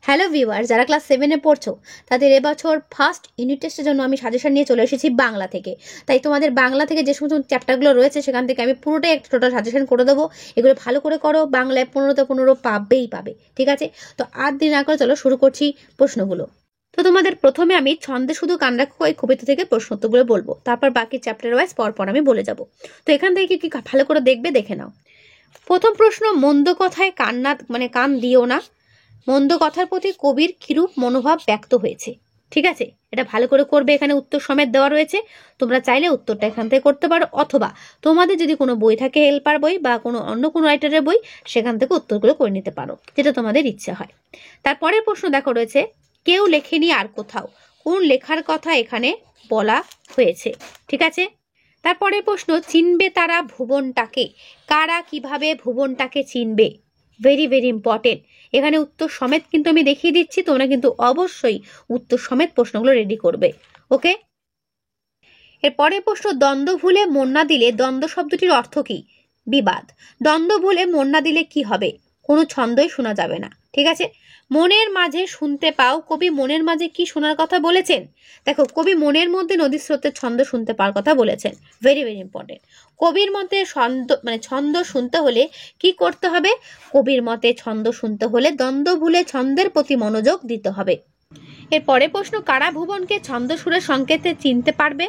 Hello viewer, যারা class 7-এ পড়ছো তাদের এবছর ফার্স্ট ইউনিট টেস্টের জন্য আমি সাজেশন নিয়ে চলে এসেছি বাংলা থেকে। তাই তোমাদের বাংলা থেকে যে সমস্ত চ্যাপ্টারগুলো রয়েছে সেখান থেকে আমি পুরোটাই একটা টোটাল সাজেশন করে দেবো। এগুলো ভালো করে করো, বাংলায় 15তে 15 পাবে, ঠিক আছে? তো আর দেরি না করে চলো শুরু করছি প্রশ্নগুলো। তো তোমাদের প্রথমে আমি ছন্দে শুধু কান রাখো এই কবিতা থেকে প্রশ্ন উত্তরগুলো বলবো, তারপর বাকি চ্যাপ্টার ওয়াইজ পর আমি বলে যাব। তো এখান থেকে কি ভালো করে দেখে নাও। প্রথম প্রশ্ন, মন্দ কথায় কান দিও না। মন্দ কথার প্রতি কবির কিরূপ মনোভাব ব্যক্ত হয়েছে, ঠিক আছে? এটা ভালো করে করবে, এখানে উত্তর সমেত দেওয়া রয়েছে। তোমরা চাইলে উত্তরটা এখান থেকে করতে পারো, অথবা তোমাদের যদি কোনো বই থাকে, হেল্পার বই বা অন্য কোনো রাইটারের বই, সেখান থেকে উত্তরগুলো করে নিতে পারো, যেটা তোমাদের ইচ্ছা হয়। তারপরের প্রশ্ন দেখো রয়েছে, কেউ লেখেনি আর কোথাও, কোন লেখার কথা এখানে বলা হয়েছে, ঠিক আছে? তারপরের প্রশ্ন, চিনবে তারা ভুবনটাকে, কারা কিভাবে ভুবনটাকে চিনবে? Very very important. এখানে উত্তর সমেত কিন্তু আমি দেখিয়ে দিচ্ছি, তোমরা কিন্তু অবশ্যই উত্তর সমেত প্রশ্নগুলো রেডি করবে, ওকে? এরপরের প্রশ্ন, দ্বন্দ্ব ভুলে মন না দিলে, দ্বন্দ্ব শব্দটির অর্থ কি? বিবাদ। দ্বন্দ্ব ভুলে মন না দিলে কি হবে? কোনো ছন্দই শোনা যাবে না, ঠিক আছে? মনের মাঝে শুনতে পাও, কবি মনের মাঝে কি শোনার কথা বলেছেন? দেখো, কবি মনের মধ্যে নদীর স্রোতের ছন্দ শুনতে পাওয়ার কথা বলেছেন। Very very important. কবির মতে ছন্দ শুনতে হলে কি করতে হবে? কবির মতে ছন্দ শুনতে হলে দ্বন্দ্ব ভুলে ছন্দের প্রতি মনোযোগ দিতে হবে। এরপরে প্রশ্ন, কারা ভুবনকে ছন্দ সুরের সংকেতে চিনতে পারবে?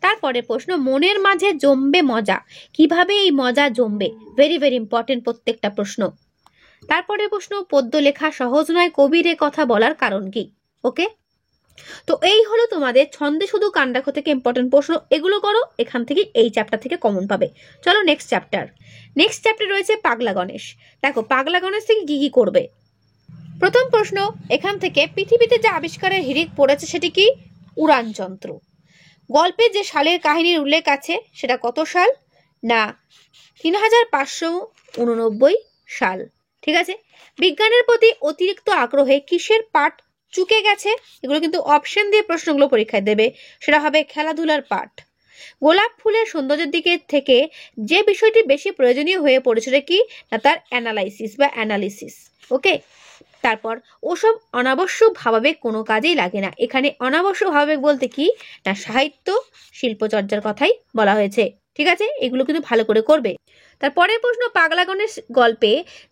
তারপরে প্রশ্ন, মনের মাঝে জমবে মজা, কিভাবে এই মজা জমবে? ভেরি ভেরি ইম্পর্টেন্ট প্রত্যেকটা প্রশ্ন। তারপরে প্রশ্ন, পদ্য লেখা সহজ নয়, কবির এ কথা বলার কারণ কি? ওকে, তো এই হলো তোমাদের ছন্দে শুধু কান রাখো থেকে ইম্পর্টেন্ট প্রশ্ন। এগুলো করো, এখান থেকে এই চ্যাপ্টার থেকে কমন পাবে। চলো নেক্সট চ্যাপ্টার রয়েছে পাগলা গণেশ। দেখো, পাগলা গণেশ থেকে কি করবে? প্রথম প্রশ্ন, এখান থেকে পৃথিবীতে যে আবিষ্কারের হিড়িক পড়েছে সেটি কি? উড়ান যন্ত্র। গল্পে যে সালের কাহিনীর উল্লেখ আছে সেটা কত সাল? না, 3589 সাল, ঠিক আছে? বিজ্ঞানের প্রতি অতিরিক্ত আগ্রহে কিসের পাঠ চুকে গেছে? এগুলো কিন্তু অপশন দিয়ে প্রশ্নগুলো পরীক্ষায় দেবে, সেটা হবে খেলাধুলার পাঠ। গোলাপ ফুলের সৌন্দর্যের দিকে থেকে যে বিষয়টি বেশি প্রয়োজনীয় হয়ে পড়েছিল কি? না, তার অ্যানালিসিস, ওকে? তারপর, ওসব অনাবশ্যক ভাবাবেগ কোনো কাজেই লাগে না। এখানে অনাবশ্যক ভাবাবেগ বলতে কি? না, সাহিত্য শিল্পচর্চার কথাই বলা হয়েছে, ঠিক আছে? এগুলো কিন্তু ভালো করে করবে। তারপরের প্রশ্ন, পাগলা গণেশ গল্পে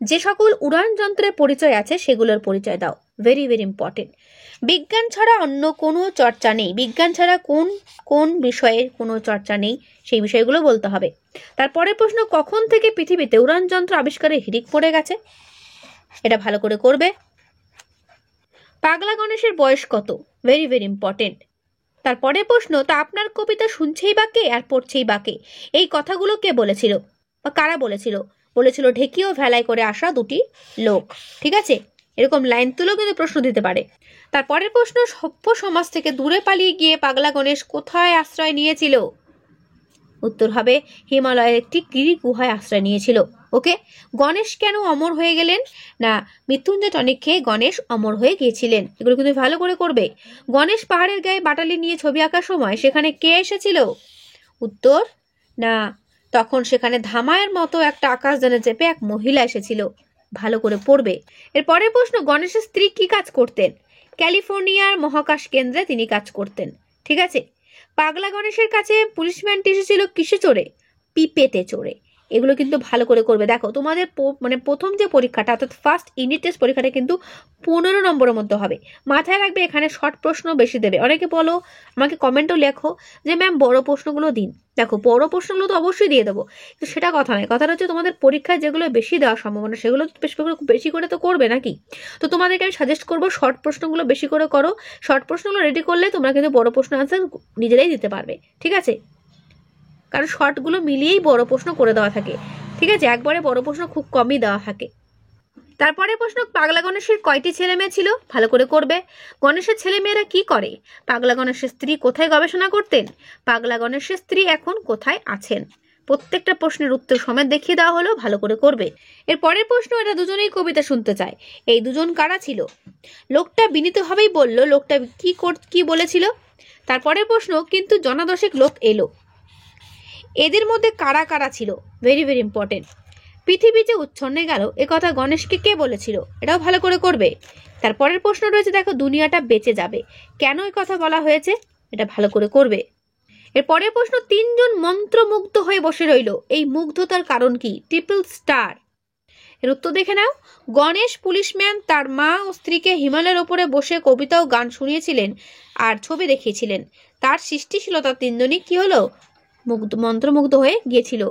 যে সকল উড়ান যন্ত্রের পরিচয় আছে সেগুলোর পরিচয় দাও। Very very important. বিজ্ঞান ছাড়া অন্য কোনো চর্চা নেই, বিজ্ঞান ছাড়া কোন কোন বিষয়ের কোনো চর্চা নেই, সেই বিষয়গুলো বলতে হবে। তারপরের প্রশ্ন, কখন থেকে পৃথিবীতে উড়ান যন্ত্র আবিষ্কারের হিড়িক পড়ে গেছে? এটা ভালো করে করবে। পাগলা গণেশের বয়স কত? Very very important. তারপরে প্রশ্ন, তা আপনার কবিতা শুনছেই বা কে আর পড়ছেই বা কে? এই কথাগুলো কে বলেছিল বা কারা বলেছিল? বলেছিল ঢেকি ও ভেলায় করে আসা দুটি লোক, ঠিক আছে? এরকম লাইন তুলেও কিন্তু প্রশ্ন দিতে পারে। তারপরের প্রশ্ন, সভ্য সমাজ থেকে দূরে পালিয়ে গিয়ে পাগলা গণেশ কোথায় আশ্রয় নিয়েছিল? উত্তর হবে হিমালয়ের একটি গিরি গুহায় আশ্রয় নিয়েছিল, ওকে? গণেশ কেন অমর হয়ে গেলেন? না, মৃত্যুঞ্জয় টনিক খেয়ে গণেশ অমর হয়ে গিয়েছিলেন। এগুলো কিন্তু ভালো করে করবে। গণেশ পাহাড়ের গায়ে বাটালি নিয়ে ছবি আঁকার সময় সেখানে কে এসেছিল? উত্তর, না, তখন সেখানে ধামায়ের মতো একটা আকাশযানে চেপে এক মহিলা এসেছিল। ভালো করে পড়বে। এর পরের প্রশ্ন, গণেশের স্ত্রী কি কাজ করতেন? ক্যালিফোর্নিয়ার মহাকাশ কেন্দ্রে তিনি কাজ করতেন, ঠিক আছে? পাগলা গণেশের কাছে পুলিশম্যানটি এসেছিল কিসে চড়ে? পিপেতে চড়ে। এগুলো কিন্তু ভালো করে করবে। দেখো, তোমাদের প্রথম যে পরীক্ষাটা অর্থাৎ ফার্স্ট ইউনিট টেস্ট পরীক্ষাটা কিন্তু 15 নম্বরের মধ্যে হবে। মাথায় রাখবে, এখানে শর্ট প্রশ্ন বেশি দেবে। অনেকে বলো, আমাকে কমেন্টও লেখো যে ম্যাম বড় প্রশ্নগুলো দিন। দেখো, বড় প্রশ্নগুলো তো অবশ্যই দিয়ে দেবো, কিন্তু সেটা কথা নয়। কথাটা হচ্ছে তোমাদের পরীক্ষায় যেগুলো বেশি দেওয়ার সম্ভাবনা সেগুলো বেশি করে তো করবে নাকি? তো তোমাদেরকে আমি সাজেস্ট করবো শর্ট প্রশ্নগুলো বেশি করে করো। শর্ট প্রশ্নগুলো রেডি করলে তোমরা কিন্তু বড় প্রশ্ন আনসার নিজেরাই দিতে পারবে, ঠিক আছে? কারণ শর্টগুলো মিলিয়েই বড় প্রশ্ন করে দেওয়া থাকে, ঠিক আছে? একবারে বড় প্রশ্ন খুব কমই দেওয়া থাকে। তারপরে প্রশ্ন, পাগলা গণেশের কয়টি ছেলে মেয়ে ছিল? ভালো করে করবে। গণেশের ছেলে মেয়েরা কি করে? পাগলা গণেশের স্ত্রী কোথায় গবেষণা করতেন? পাগলা গণেশের স্ত্রী এখন কোথায় আছেন? প্রত্যেকটা প্রশ্নের উত্তর সমেত দেখিয়ে দেওয়া হলো, ভালো করে করবে। এর পরের প্রশ্ন, এরা দুজনেই কবিতা শুনতে চায়, এই দুজন কারা ছিল? লোকটা বিনীতভাবেই বলল, লোকটা কি বলেছিল? তারপরের প্রশ্ন, কিন্তু জনাদশেক লোক এলো, এদের মধ্যে কারা কারা ছিল? Very very important. পৃথিবী যে উচ্ছন্নে গেল এ কথা গণেশকে কে বলেছিল? এটাও ভালো করে করবে। তারপরের প্রশ্ন রয়েছে, দেখো দুনিয়াটা বেঁচে যাবে, কেন এই কথা বলা হয়েছে, এটা ভালো করে করবে। এর পরের প্রশ্ন, তিনজন মন্ত্রমুগ্ধ হয়ে বসে রইল, এই মুগ্ধতার কারণ কি, ট্রিপল স্টার। এর উত্তর দেখে নাও। গণেশ পুলিশম্যান তার মা ও স্ত্রীকে হিমালয়ের ওপরে বসে কবিতা ও গান শুনিয়েছিলেন আর ছবি দেখিয়েছিলেন। তার সৃষ্টিশীলতা তিনজনই কি হলো, মন্ত্রমুগ্ধ হয়ে গিয়েছিল।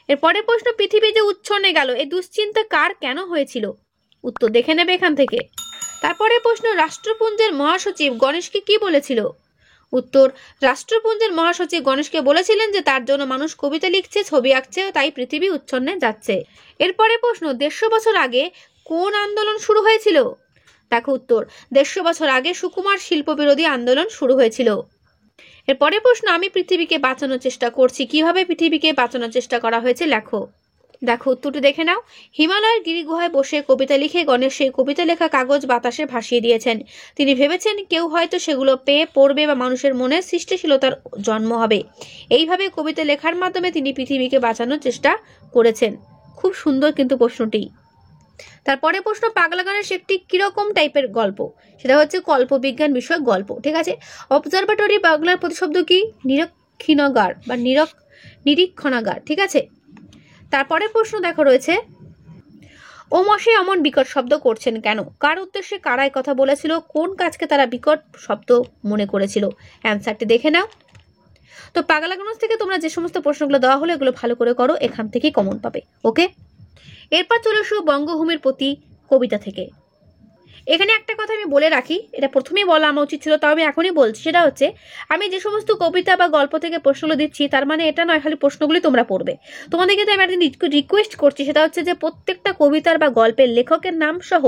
এর পরের প্রশ্ন, পৃথিবী যে উচ্ছন্নে গেল, এই দুশ্চিন্তা কার কেন হয়েছিল, উত্তর দেখে নেবে এখান থেকে। তারপরে প্রশ্ন, রাষ্ট্রপুঞ্জের মহাসচিব গণেশকে কি বলেছিল, উত্তর, রাষ্ট্রপুঞ্জের মহাসচিব গণেশকে বলেছিলেন যে তার জন্য মানুষ কবিতা লিখছে, ছবি আঁকছে, তাই পৃথিবী উচ্ছন্নে যাচ্ছে। এরপরে প্রশ্ন, 150 বছর আগে কোন আন্দোলন শুরু হয়েছিল, দেখো উত্তর, 150 বছর আগে সুকুমার শিল্প বিরোধী আন্দোলন শুরু হয়েছিল। এরপরে প্রশ্ন, আমি পৃথিবীকে বাঁচানোর চেষ্টা করছি, কিভাবে পৃথিবীকে বাঁচানোর চেষ্টা করা হয়েছে লেখো। দেখো উত্তরটি দেখে নাও। হিমালয়ের গিরিগুহায় বসে কবিতা লিখে গণেশ সেই কবিতা লেখা কাগজ বাতাসে ভাসিয়ে দিয়েছেন। তিনি ভেবেছেন কেউ হয়তো সেগুলো পেয়ে পড়বে বা মানুষের মনে সৃষ্টিশীলতার জন্ম হবে। এইভাবে কবিতা লেখার মাধ্যমে তিনি পৃথিবীকে বাঁচানোর চেষ্টা করেছেন। খুব সুন্দর কিন্তু প্রশ্নটি। তারপরে প্রশ্ন, পাগলা গণেশ একটি কিরকম টাইপের গল্প, সেটা হচ্ছে কল্পবিজ্ঞান বিষয়ক গল্প, ঠিক আছে। অবজারভেটরি বাংলার প্রতিশব্দ কি, নিরীক্ষণাগার বা নিরীক্ষণাগার, ঠিক আছে। তারপরে প্রশ্ন দেখো রয়েছে, ও মশাই অমন বিকট শব্দ করছেন কেন, কার উদ্দেশ্যে কারাই কথা বলেছিল, কোন কাজকে তারা বিকট শব্দ মনে করেছিল, অ্যান্সারটি দেখে নাও। তো পাগলা গণেশ থেকে তোমরা যে সমস্ত প্রশ্নগুলো দেওয়া হলো এগুলো ভালো করে করো, এখান থেকেই কমন পাবে। ওকে, এরপর চলে এসো বঙ্গভূমির প্রতি কবিতা থেকে। এখানে একটা কথা আমি বলে রাখি, এটা প্রথমেই বলা আমার উচিত ছিল, তাও আমি এখনই বলছি, সেটা হচ্ছে আমি যে সমস্ত কবিতা বা গল্প থেকে প্রশ্নগুলো দিচ্ছি তার মানে এটা নয় খালি প্রশ্নগুলি তোমরা পড়বে। তোমাদের কিন্তু আমি একটা রিকোয়েস্ট করছি, সেটা হচ্ছে যে প্রত্যেকটা কবিতার বা গল্পের লেখকের নাম সহ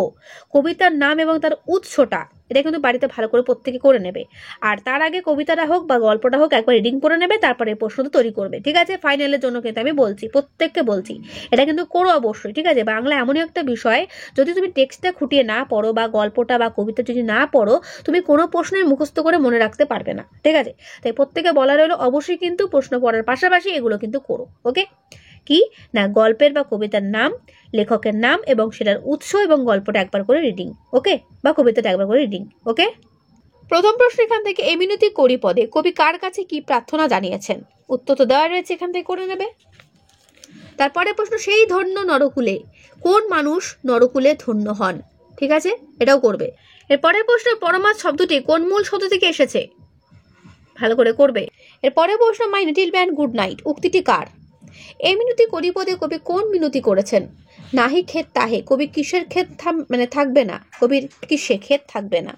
কবিতার নাম এবং তার উৎসটা এটা কিন্তু বাড়িতে ভালো করে প্রত্যেকে করে নেবে। আর তার আগে কবিতাটা হোক বা গল্পটা হোক একবার রিডিং করে নেবে, তারপরে প্রশ্নটা তৈরি করবে, ঠিক আছে। ফাইনালের জন্য কিন্তু আমি বলছি, প্রত্যেককে বলছি এটা কিন্তু করো অবশ্যই, ঠিক আছে। বাংলা এমনই একটা বিষয়, যদি তুমি টেক্সটটা খুঁটিয়ে না পড়ো বা গল্পটা বা কবিতা যদি না পড়ো, তুমি কোনো প্রশ্নের মুখস্থ করে মনে রাখতে পারবে না, ঠিক আছে। তাই প্রত্যেকে বলা রইলো অবশ্যই কিন্তু প্রশ্ন পড়ার পাশাপাশি এগুলো কিন্তু করো। ওকে, কি না, গল্পের বা কবিতার নাম, লেখকের নাম এবং সেটার উৎস এবং গল্পটা একবার করে রিডিং, ওকে, বা কবিতাটা একবার করে রিডিং। ওকে, প্রথম প্রশ্ন এখান থেকে, এই মিনতি করি পদে কবি কার কাছে কি প্রার্থনা জানিয়েছেন, উত্তর তো দেওয়া রয়েছে, এখান থেকে করে নেবে। তারপরে প্রশ্ন, সেই ধন্য নরকুলে, কোন মানুষ নরকুলে ধন্য হন, ঠিক আছে, এটাও করবে। এরপরের প্রশ্ন, পরমাৎ শব্দটি কোন মূল শব্দ থেকে এসেছে, ভালো করে করবে। এরপরের প্রশ্ন, my little band good night উক্তিটি কার, এই মিনতি করি পদে কবি কোন মিনতি করেছেন, নাহি ক্ষেত তাহে, কবি কিসের ক্ষেত থাকবে না, কবির কিসে ক্ষেত থাকবে না,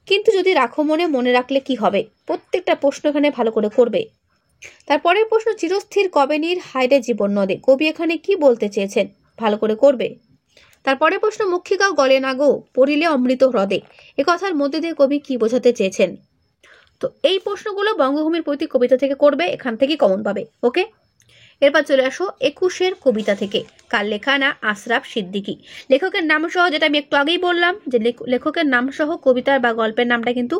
কিন্তু যদি রাখো মনে, মনে রাখলে কি হবে, প্রত্যেকটা প্রশ্ন এখানে ভালো করে করবে। তারপরের প্রশ্ন, চিরস্থির কবে নীর হায়রে জীবন নদে, কবি এখানে কি বলতে চেয়েছেন, ভালো করে করবে। তারপরে প্রশ্ন, মুখিকাও গলে না গো পড়িলে অমৃত হ্রদে, এ কথার মধ্যে দিয়ে কবি কি বোঝাতে চেয়েছেন। তো এই প্রশ্নগুলো বঙ্গভূমির প্রতি কবিতা থেকে করবে, এখান থেকে কমন পাবে। ওকে, এরপর চলে আসো 21 কবিতা থেকে, কার লেখা না, আশরাফ সিদ্দিকী। লেখকের নাম সহ, যেটা আমি একটু আগেই বললাম যে লেখকের নাম সহ কবিতার বা গল্পের নামটা কিন্তু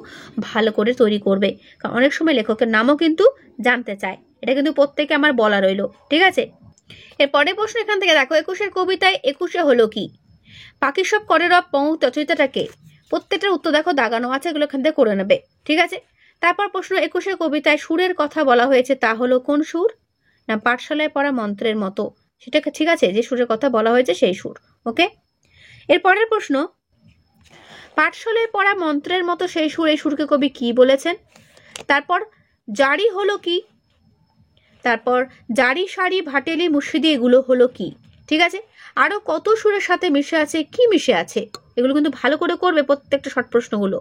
ভালো করে তৈরি করবে, কারণ অনেক সময় লেখকের নামও কিন্তু জানতে চায়, এটা কিন্তু প্রত্যেকে আমার বলা রইলো, ঠিক আছে। এরপরে প্রশ্ন এখান থেকে দেখো, 21 কবিতায় 21 হলো কি, বাকি সব করে রব পঙ্ক রচয়িতাটাকে, প্রত্যেকটার উত্তর দেখো দাগানো আছে, এগুলো এখান থেকে করে নেবে, ঠিক আছে। তারপর প্রশ্ন, 21 কবিতায় সুরের কথা বলা হয়েছে, তা হলো কোন সুর, না পাঠশালায় পড়া মন্ত্রের মতো, সেটা ঠিক আছে, যে সুরের কথা বলা হয়েছে সেই সুর। ওকে, এরপরের প্রশ্ন, পাঠশালায় পড়া মন্ত্রের মতো সেই সুর, এই সুরকে কবি কি বলেছেন। তারপর জারি হলো কি, তারপর জারি সারি ভাটেলি মুর্শিদি, এগুলো হলো কি, ঠিক আছে। আরো কত সুরের সাথে মিশে আছে, কি মিশে আছে, এগুলো কিন্তু ভালো করে করবে প্রত্যেকটা শর্ট প্রশ্নগুলো।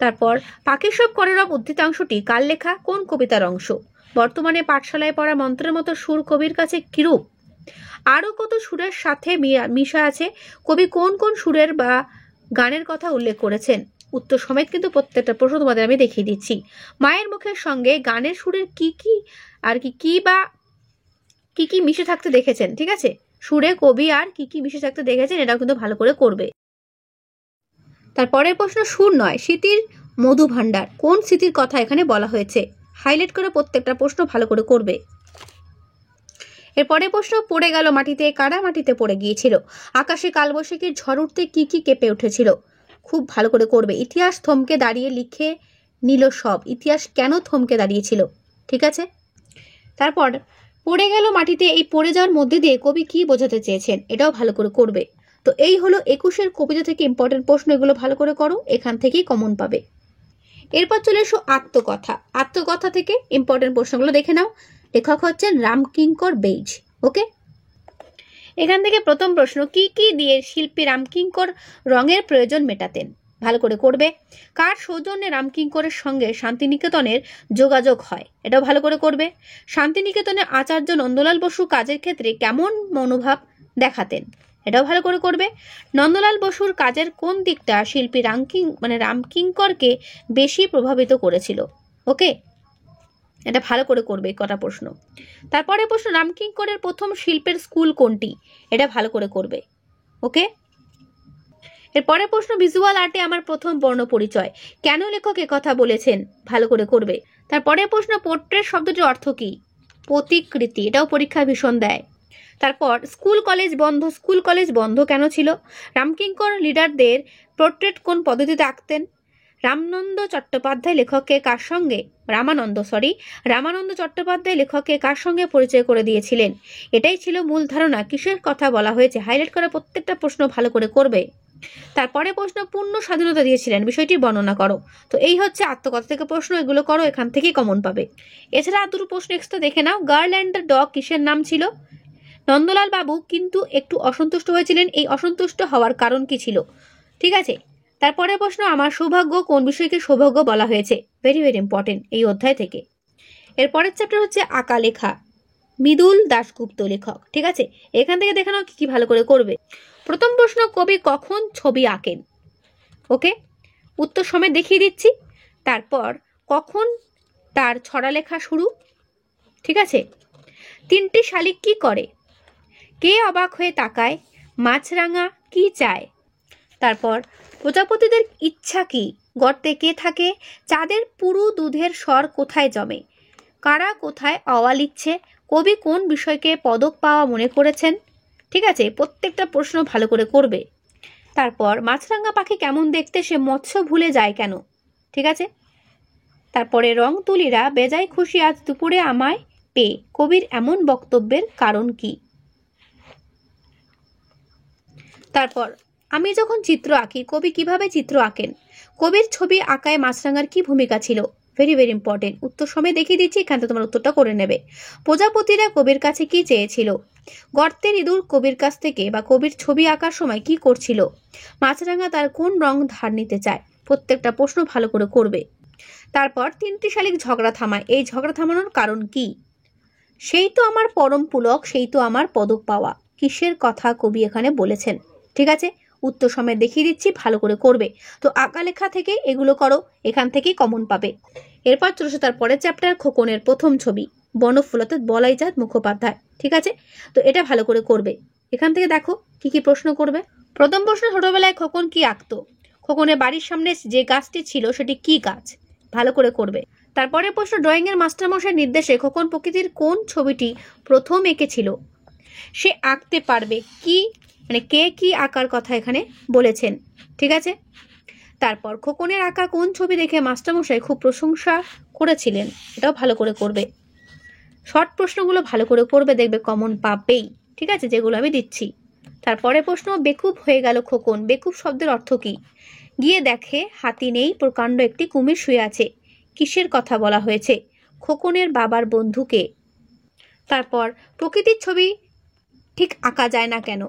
তারপর পাখির সব করে রব উদ্ধৃতাংশটি কার লেখা, কোন কবিতার অংশ, বর্তমানে পাঠশালায় পড়া মন্ত্রের মতো সুর কবির কাছে কিরূপ, আরো কত সুরের সাথে মিশা আছে, কবি কোন কোন সুরের বা গানের কথা উল্লেখ করেছেন, উত্তর সমেত কিন্তু প্রত্যেকটা প্রশ্ন তোমাদের আমি দেখিয়ে দিচ্ছি। মায়ের মুখের সঙ্গে গানের সুরের কি কি আর কি বা কি মিশে থাকতে দেখেছেন, ঠিক আছে, সুরে কবি আর কি মিশে থাকতে দেখেছেন, এটাও কিন্তু ভালো করে করবে। তারপরের প্রশ্ন, সুর নয় স্মৃতির মধু ভাণ্ডার, কোন স্মৃতির কথা এখানে বলা হয়েছে, হাইলাইট করে প্রত্যেকটা প্রশ্ন ভালো করে করবে। এরপরে প্রশ্ন, পড়ে গেল মাটিতে, কারা মাটিতে পড়ে গিয়েছিল, আকাশে কালবৈশাখীর ঝড় উঠতে কি কেঁপে উঠেছিল, খুব ভালো করে করবে। ইতিহাস থমকে দাঁড়িয়ে লিখে নিল সব। ইতিহাস কেন থমকে দাঁড়িয়েছিল, ঠিক আছে। তারপর পড়ে গেল মাটিতে, এই পড়ে যাওয়ার মধ্যে দিয়ে কবি কি বোঝাতে চেয়েছেন, এটাও ভালো করে করবে। তো এই হলো 21-এর কবিতা থেকে ইম্পর্টেন্ট প্রশ্ন, এগুলো ভালো করে করো, এখান থেকেই কমন পাবে। এরপর চলে এসো আত্মকথা। আত্মকথা থেকে ইম্পর্টেন্ট প্রশ্নগুলো দেখে নাও। লেখক হচ্ছেন রামকিঙ্কর বেইজ। ওকে, এখান থেকে প্রথম প্রশ্ন, কি কি দিয়ে শিল্পী রামকিঙ্কর রঙের প্রয়োজন মেটাতেন, ভালো করে করবে। কার সৌজন্যে রামকিঙ্করের সঙ্গে শান্তিনিকেতনের যোগাযোগ হয়, এটাও ভালো করে করবে। শান্তিনিকেতনে আচার্য নন্দলাল বসু কাজের ক্ষেত্রে কেমন মনোভাব দেখাতেন, এটাও ভালো করে করবে। নন্দলাল বসুর কাজের কোন দিকটা শিল্পী রামকিঙ্করকে বেশি প্রভাবিত করেছিল। ওকে, এটা ভালো করে করবে কটা প্রশ্ন। তারপরে প্রশ্ন, রামকিঙ্করের প্রথম শিল্পের স্কুল কোনটি, এটা ভালো করে করবে। ওকে, এরপরে প্রশ্ন, ভিজুয়াল আর্টে আমার প্রথম বর্ণ পরিচয়, কেন লেখক কথা বলেছেন, ভালো করে করবে। তারপরে প্রশ্ন, পোর্ট্রেট শব্দটির অর্থ কি, প্রতিকৃতি, এটাও পরীক্ষায় ভীষণ দেয়। তারপর স্কুল কলেজ বন্ধ কেন ছিল। রামকিঙ্কর লিডারদের পোর্ট্রেট কোন পদ্ধতিতে আঁকতেন। রামানন্দ চট্টোপাধ্যায় লেখককে কার সঙ্গে পরিচয় করে দিয়েছিলেন। এটাই ছিল মূল ধারণা, কিসের কথা বলা হয়েছে, হাইলাইট করা প্রত্যেকটা প্রশ্ন ভালো করে করবে। তারপরে প্রশ্ন, পূর্ণ স্বাধীনতা দিয়েছিলেন, বিষয়টি বর্ণনা করো। তো এই হচ্ছে আত্মকথা থেকে প্রশ্ন, এগুলো করো, এখান থেকেই কমন পাবে। এছাড়া আর দুটো প্রশ্ন এক্সট্রা দেখে নাও। গার্ল অ্যান্ড দ্য ডগ কিসের নাম ছিল। নন্দলাল বাবু কিন্তু একটু অসন্তুষ্ট হয়েছিলেন, এই অসন্তুষ্ট হওয়ার কারণ কি ছিল, ঠিক আছে। তারপরে প্রশ্ন, আমার সৌভাগ্য কোন বিষয়কে সৌভাগ্য বলা হয়েছে, ভেরি ভেরি ইম্পর্টেন্ট এই অধ্যায় থেকে। এরপরের চ্যাপ্টার হচ্ছে আঁকা লেখা, মৃদুল দাশগুপ্ত লেখক, ঠিক আছে। এখান থেকে দেখে নাও কি ভালো করে করবে। প্রথম প্রশ্ন, কবি কখন ছবি আঁকেন। ওকে, উত্তর সমেত দেখিয়ে দিচ্ছি। তারপর কখন তার ছড়া লেখা শুরু, ঠিক আছে। তিনটি শালিক কি করে, কে অবাক হয়ে তাকায়, মাছরাঙা কি চায়। তারপর প্রজাপতিদের ইচ্ছা কি, গর্তে কে থাকে, চাঁদের পুরু দুধের স্বর কোথায় জমে, কারা কোথায় অওয়া লিখছে, কবি কোন বিষয়কে পদক পাওয়া মনে করেছেন, ঠিক আছে। প্রত্যেকটা প্রশ্ন ভালো করে করবে। তারপর মাছরাঙা পাখি কেমন দেখতে, সে মৎস্য ভুলে যায় কেন, ঠিক আছে। তারপরে রং তুলিরা বেজায় খুশি আজ দুপুরে আমায় পেয়ে, কবির এমন বক্তব্যের কারণ কি। তারপর আমি যখন চিত্র আঁকি, কবি কিভাবে চিত্র আঁকেন, কবির ছবি আঁকায় মাছরাঙার কি ভূমিকা ছিল, ভেরি ভেরি ইম্পর্টেন্ট। উত্তর সময় দেখিয়ে দিচ্ছি, এখান থেকে তোমার উত্তরটা করে নেবে। প্রজাপতিরা কবির কাছে কি চেয়েছিল, গর্তের ইঁদুর কবির কাছ থেকে বা কবির ছবি আঁকার সময় কি করছিল, মাছরাঙা তার কোন রং ধার নিতে চায়। প্রত্যেকটা প্রশ্ন ভালো করে করবে। তারপর তিনটি শালিক ঝগড়া থামায়, এই ঝগড়া থামানোর কারণ কি, সেই তো আমার পরম পুলক, সেই তো আমার পদক পাওয়া, কিসের কথা কবি এখানে বলেছেন, ঠিক আছে। উত্তর সময় দেখিয়ে দিচ্ছি, ভালো করে করবে। তো আঁকা লেখা থেকে এগুলো করো, এখান থেকেই কমন পাবে। এরপর চলেছে তার পরের চ্যাপ্টার, খোকনের প্রথম ছবি, বনফুলতে বলাইচাঁদ মুখোপাধ্যায়, ঠিক আছে। তো এটা ভালো করে করবে। এখান থেকে দেখো কি কি প্রশ্ন করবে। প্রথম প্রশ্ন, ছোটবেলায় খোকন কি আঁকতো, খোকনের বাড়ির সামনে যে গাছটি ছিল সেটি কি গাছ, ভালো করে করবে। তারপরে প্রশ্ন, ড্রয়িং এর মাস্টারমশাইয়ের নির্দেশে খোকন প্রকৃতির কোন ছবিটি প্রথম এঁকেছিল, সে আঁকতে পারবে কি, কে কি আঁকার কথা এখানে বলেছেন, ঠিক আছে। তারপর খোকনের আঁকা কোন ছবি দেখে মাস্টারমশাই খুব প্রশংসা করেছিলেন, এটাও ভালো করে করবে। শর্ট প্রশ্নগুলো ভালো করে করবে, দেখবে কমন পাবেই, ঠিক আছে, যেগুলো আমি দিচ্ছি। তারপরে প্রশ্ন, বেকুব হয়ে গেল খোকন, বেকুব শব্দের অর্থ কি, গিয়ে দেখে হাতি নেই, প্রকাণ্ড একটি কুমির শুয়ে আছে, কিসের কথা বলা হয়েছে, খোকনের বাবার বন্ধুকে। তারপর প্রকৃতির ছবি ঠিক আঁকা যায় না কেন,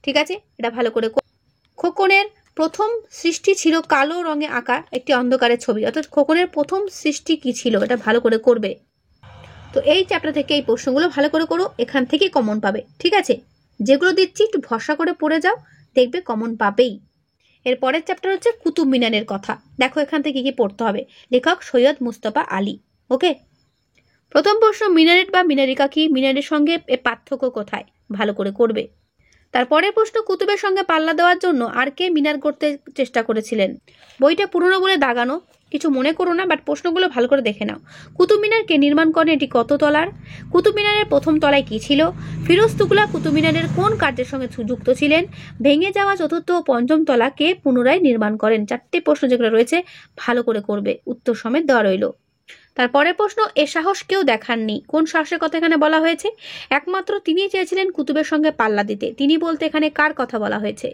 ঠিক আছে, এটা ভালো করে। খোকনের প্রথম সৃষ্টি ছিল কালো রঙে আঁকা একটি অন্ধকারের ছবি, অর্থাৎ খোকনের প্রথম সৃষ্টি কি ছিল, এটা ভালো করে করবে। তো এই চ্যাপ্টার থেকে এই প্রশ্নগুলো ভালো করে করো, এখান থেকে কমন পাবে, ঠিক আছে। যেগুলো দিচ্ছি একটু ভরসা করে পড়ে যাও, দেখবে কমন পাবেই। এর পরের চ্যাপ্টার হচ্ছে কুতুব মিনারের কথা, দেখো এখান থেকে কি পড়তে হবে। লেখক সৈয়দ মুস্তফা আলী। ওকে, প্রথম প্রশ্ন, মিনারেট বা মিনারিকা কি, মিনারের সঙ্গে এর পার্থক্য কোথায়, ভালো করে করবে। তারপরের প্রশ্ন, কুতুবের সঙ্গে পাল্লা দেওয়ার জন্য আর কে মিনার করতে চেষ্টা করেছিলেন? বইটা পুরনো বলে দাগানো, কিছু মনে করো না, বাট প্রশ্নগুলো ভালো করে দেখে নাও। কুতুব মিনার কে নির্মাণ করেন? এটি কত তলার? কুতুব মিনারের প্রথম তলায় কি ছিল? ফিরোজ তুগলক কুতুব মিনারের কোন কার্যের সঙ্গে যুক্ত ছিলেন? ভেঙে যাওয়া চতুর্থ ও পঞ্চম তলা কে পুনরায় নির্মাণ করেন? 4টে প্রশ্ন যেগুলো রয়েছে ভালো করে করবে, উত্তর সমেত দেওয়া রইল। তারপরের প্রশ্ন, এ সাহস কেউ দেখাননি। কোন সাহসের কথা এখানে বলা হয়েছে? একমাত্র তিনিই চেয়েছিলেন কুতুবের সঙ্গে পাল্লা দিতে। তিনি বলতে এখানে কার কথা বলা হয়েছে?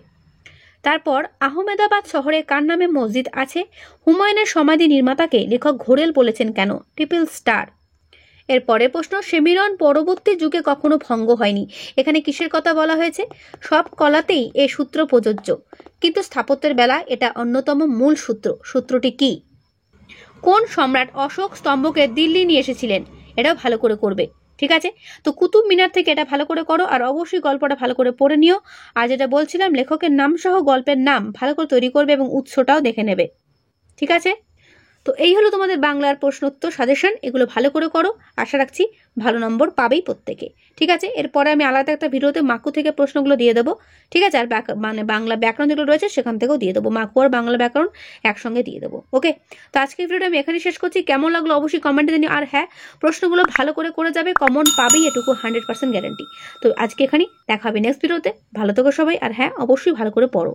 তারপর, আহমেদাবাদ শহরে কার নামে মসজিদ আছে? হুমায়ুনের সমাধি নির্মাতাকে লেখক ঘোরেল বলেছেন কেন? Triple star. এর পরের প্রশ্ন, সেমিরন পরবর্তী যুগে কখনো ভঙ্গ হয়নি। এখানে কিসের কথা বলা হয়েছে? সব কলাতেই এ সূত্র প্রযোজ্য, কিন্তু স্থাপত্যের বেলা এটা অন্যতম মূল সূত্র। সূত্রটি কি? কোন সম্রাট অশোক স্তম্ভকে দিল্লি নিয়ে এসেছিলেন? এটাও ভালো করে করবে, ঠিক আছে? তো কুতুব মিনার থেকে এটা ভালো করে করো, আর অবশ্যই গল্পটা ভালো করে পড়ে নিও। আর যেটা বলছিলাম, লেখকের নাম সহ গল্পের নাম ভালো করে তৈরি করবে এবং উৎসটাও দেখে নেবে, ঠিক আছে? তো এই হলো তোমাদের বাংলার প্রশ্নোত্তর সাজেশন। এগুলো ভালো করে করো, আশা রাখছি ভালো নম্বর পাবেই প্রত্যেকে, ঠিক আছে? এরপরে আমি আলাদা একটা ভিডিওতে মাকু থেকে প্রশ্নগুলো দিয়ে দেবো, ঠিক আছে? আর মানে বাংলা ব্যাকরণ যেগুলো রয়েছে সেখান থেকেও দিয়ে দেবো, মাকু আর বাংলা ব্যাকরণ একসঙ্গে দিয়ে দেবো, ওকে? তো আজকের ভিডিওটা আমি এখানে শেষ করছি। কেমন লাগলো অবশ্যই কমেন্টে জানিও। আর হ্যাঁ, প্রশ্নগুলো ভালো করে যাবে, কমন পাবেই, এটুকু 100% গ্যারান্টি। তো আজকে এখানেই দেখা হবে নেক্সট ভিডিওতে। ভালো থেকো সবাই, আর হ্যাঁ অবশ্যই ভালো করে পড়ো।